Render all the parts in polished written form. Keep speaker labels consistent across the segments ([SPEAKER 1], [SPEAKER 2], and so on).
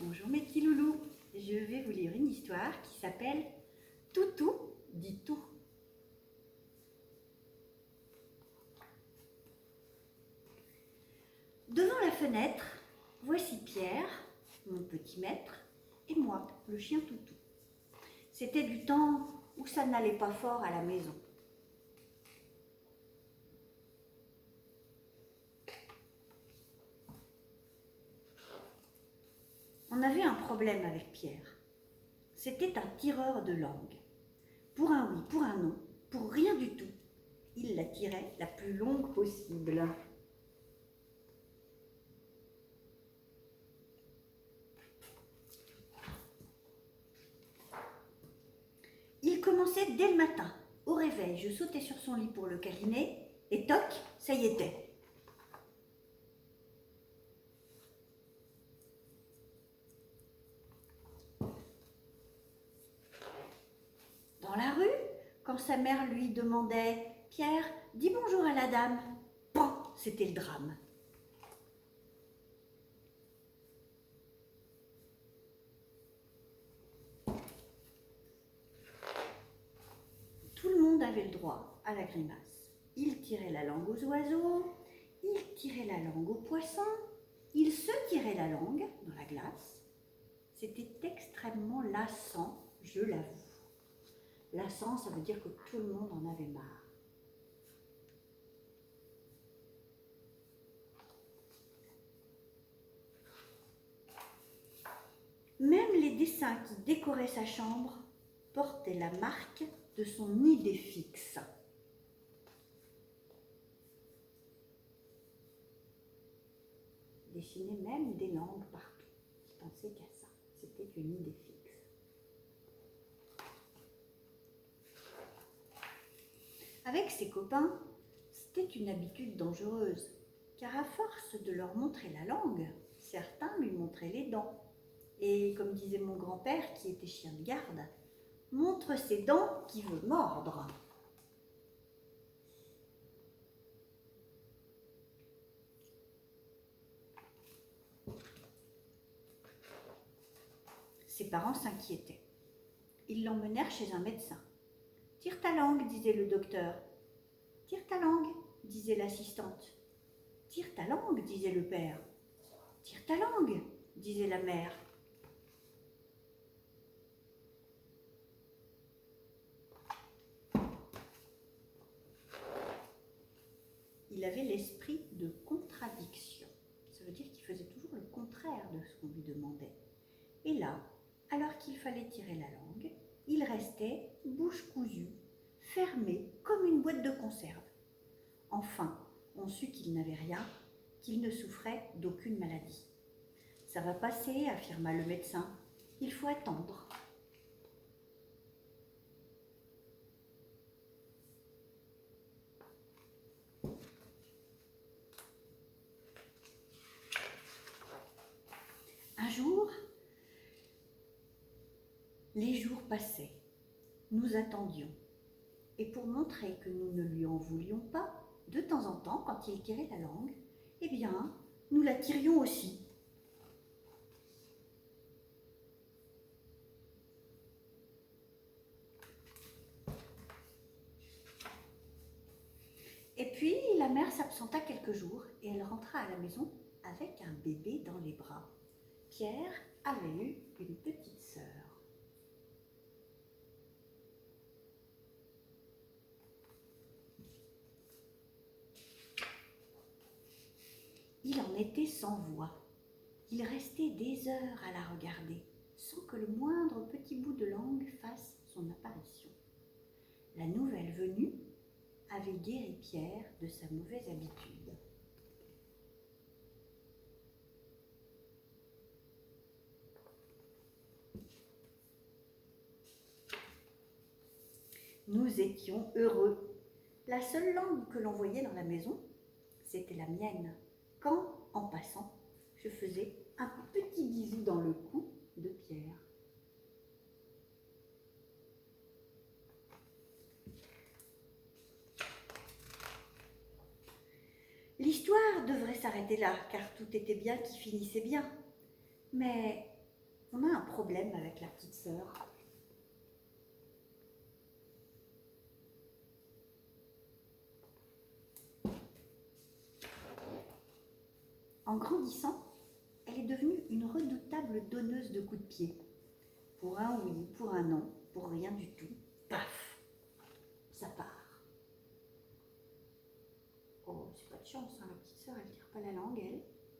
[SPEAKER 1] Bonjour mes petits loulous, je vais vous lire une histoire qui s'appelle Toutou dit tout. Devant la fenêtre, voici Pierre, mon petit maître, et moi, le chien Toutou. C'était du temps où ça n'allait pas fort à la maison. On avait un problème avec Pierre. C'était un tireur de langue. Pour un oui, pour un non, pour rien du tout, il la tirait la plus longue possible. Il commençait dès le matin. Au réveil, je sautais sur son lit pour le câliner et toc, ça y était. Dans la rue, quand sa mère lui demandait « Pierre, dis bonjour à la dame », pan, c'était le drame. Tout le monde avait le droit à la grimace. Il tirait la langue aux oiseaux, il tirait la langue aux poissons, il se tirait la langue dans la glace. C'était extrêmement lassant, je l'avoue. Lassant, ça veut dire que tout le monde en avait marre. Même les dessins qui décoraient sa chambre portaient la marque de son idée fixe. Il dessinait même des langues partout. Il pensait qu'à ça. C'était une idée fixe. Avec ses copains, c'était une habitude dangereuse, car à force de leur montrer la langue, certains lui montraient les dents. Et comme disait mon grand-père, qui était chien de garde, « montre ses dents qui veut mordre ». Ses parents s'inquiétaient. Ils l'emmenèrent chez un médecin. « Tire ta langue », disait le docteur. « Tire ta langue », disait l'assistante. « Tire ta langue », disait le père. « Tire ta langue », disait la mère. Il avait l'esprit de contradiction. Ça veut dire qu'il faisait toujours le contraire de ce qu'on lui demandait. Et là, alors qu'il fallait tirer la langue, il restait bouche cousue, fermé comme une boîte de conserve. Enfin, on sut qu'il n'avait rien, qu'il ne souffrait d'aucune maladie. « Ça va passer », affirma le médecin. « Il faut attendre. » Un jour, les jours passaient. Nous attendions. Et pour montrer que nous ne lui en voulions pas, de temps en temps, quand il tirait la langue, eh bien, nous la tirions aussi. Et puis, la mère s'absenta quelques jours et elle rentra à la maison avec un bébé dans les bras. Pierre avait eu une petite sœur. Il en était sans voix. Il restait des heures à la regarder, sans que le moindre petit bout de langue fasse son apparition. La nouvelle venue avait guéri Pierre de sa mauvaise habitude. Nous étions heureux. La seule langue que l'on voyait dans la maison, c'était la mienne. Quand, en passant, je faisais un petit bisou dans le cou de Pierre. L'histoire devrait s'arrêter là, car tout était bien qui finissait bien. Mais On a un problème avec la petite sœur. En grandissant, elle est devenue une redoutable donneuse de coups de pied. Pour un oui, pour un non, pour rien du tout. Paf, ça part. Oh, c'est pas de chance, hein, la petite sœur, elle tire pas la langue,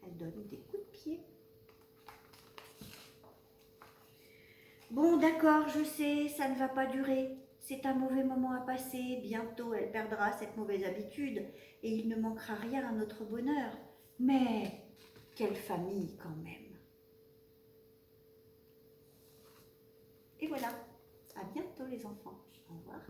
[SPEAKER 1] elle donne des coups de pied. Bon, d'accord, je sais, ça ne va pas durer. C'est un mauvais moment à passer. Bientôt, elle perdra cette mauvaise habitude et il ne manquera rien à notre bonheur. Mais quelle famille quand même. Et voilà, à bientôt les enfants. Au revoir.